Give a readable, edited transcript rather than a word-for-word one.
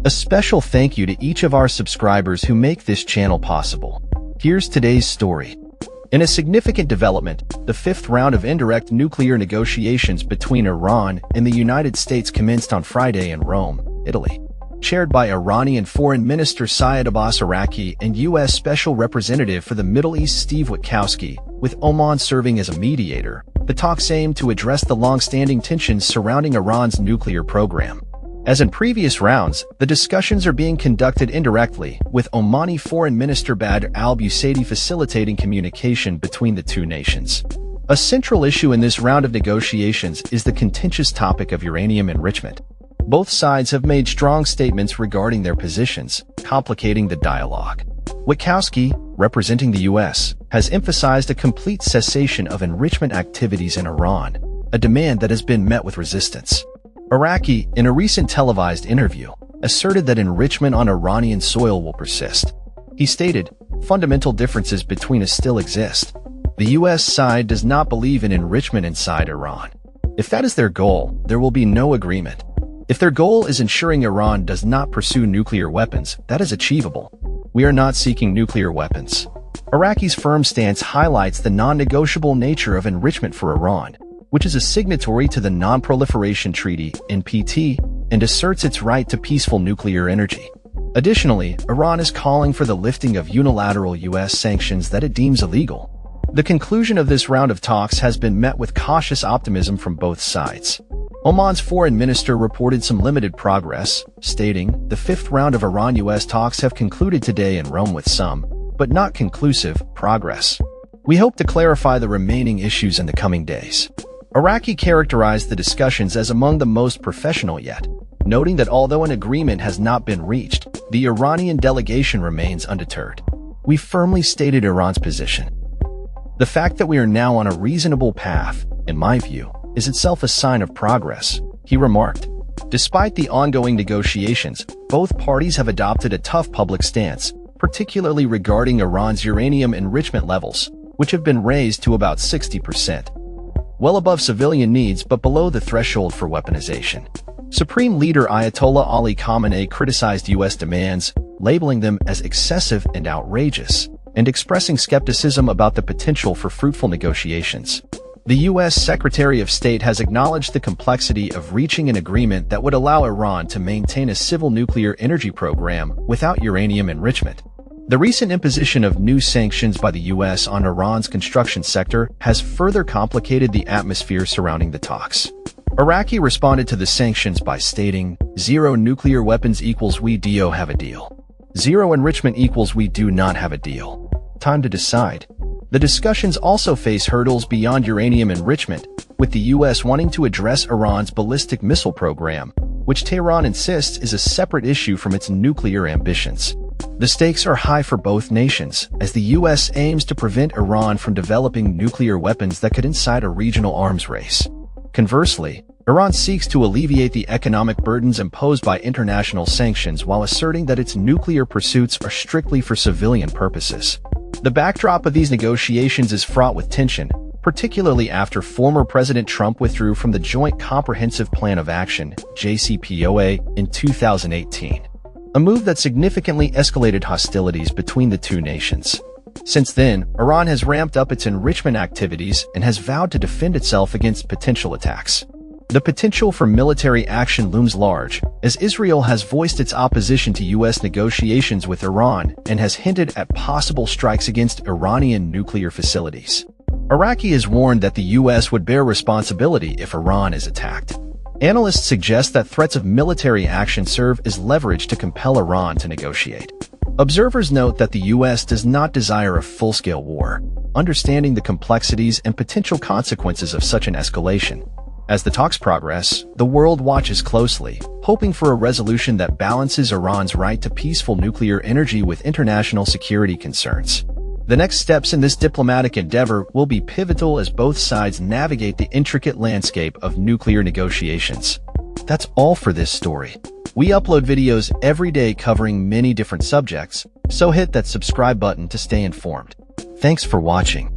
A special thank you to each of our subscribers who make this channel possible. Here's today's story. In a significant development, the fifth round of indirect nuclear negotiations between Iran and the United States commenced on Friday in Rome, Italy. Chaired by Iranian Foreign Minister Seyed Abbas Araqchi and U.S. Special Representative for the Middle East Steve Witkowski, with Oman serving as a mediator, the talks aim to address the long-standing tensions surrounding Iran's nuclear program. As in previous rounds, the discussions are being conducted indirectly, with Omani Foreign Minister Badr al-Busaidi facilitating communication between the two nations. A central issue in this round of negotiations is the contentious topic of uranium enrichment. Both sides have made strong statements regarding their positions, complicating the dialogue. Witkowski, representing the U.S., has emphasized a complete cessation of enrichment activities in Iran, a demand that has been met with resistance. Araqchi, in a recent televised interview, asserted that enrichment on Iranian soil will persist. He stated, "Fundamental differences between us still exist. The U.S. side does not believe in enrichment inside Iran. If that is their goal, there will be no agreement. If their goal is ensuring Iran does not pursue nuclear weapons, that is achievable. We are not seeking nuclear weapons." Araqchi's firm stance highlights the non-negotiable nature of enrichment for Iran, which is a signatory to the Non-Proliferation Treaty, NPT, and asserts its right to peaceful nuclear energy. Additionally, Iran is calling for the lifting of unilateral U.S. sanctions that it deems illegal. The conclusion of this round of talks has been met with cautious optimism from both sides. Oman's foreign minister reported some limited progress, stating, "The fifth round of Iran-U.S. talks have concluded today in Rome with some, but not conclusive, progress. We hope to clarify the remaining issues in the coming days." Araqchi characterized the discussions as among the most professional yet, noting that although an agreement has not been reached, the Iranian delegation remains undeterred. "We firmly stated Iran's position. The fact that we are now on a reasonable path, in my view, is itself a sign of progress," he remarked. Despite the ongoing negotiations, both parties have adopted a tough public stance, particularly regarding Iran's uranium enrichment levels, which have been raised to about 60%. Well above civilian needs but below the threshold for weaponization. Supreme Leader Ayatollah Ali Khamenei criticized U.S. demands, labeling them as excessive and outrageous, and expressing skepticism about the potential for fruitful negotiations. The U.S. Secretary of State has acknowledged the complexity of reaching an agreement that would allow Iran to maintain a civil nuclear energy program without uranium enrichment. The recent imposition of new sanctions by the U.S. on Iran's construction sector has further complicated the atmosphere surrounding the talks. Araqchi responded to the sanctions by stating, "Zero nuclear weapons equals we do have a deal. Zero enrichment equals we do not have a deal. Time to decide." The discussions also face hurdles beyond uranium enrichment, with the U.S. wanting to address Iran's ballistic missile program, which Tehran insists is a separate issue from its nuclear ambitions. The stakes are high for both nations, as the U.S. aims to prevent Iran from developing nuclear weapons that could incite a regional arms race. Conversely, Iran seeks to alleviate the economic burdens imposed by international sanctions while asserting that its nuclear pursuits are strictly for civilian purposes. The backdrop of these negotiations is fraught with tension, particularly after former President Trump withdrew from the Joint Comprehensive Plan of Action, JCPOA, in 2018. A move that significantly escalated hostilities between the two nations. Since then, Iran has ramped up its enrichment activities and has vowed to defend itself against potential attacks. The potential for military action looms large, as Israel has voiced its opposition to U.S. negotiations with Iran and has hinted at possible strikes against Iranian nuclear facilities. Araqchi has warned that the U.S. would bear responsibility if Iran is attacked. Analysts suggest that threats of military action serve as leverage to compel Iran to negotiate. Observers note that the U.S. does not desire a full-scale war, understanding the complexities and potential consequences of such an escalation. As the talks progress, the world watches closely, hoping for a resolution that balances Iran's right to peaceful nuclear energy with international security concerns. The next steps in this diplomatic endeavor will be pivotal as both sides navigate the intricate landscape of nuclear negotiations. That's all for this story. We upload videos every day covering many different subjects, so hit that subscribe button to stay informed. Thanks for watching.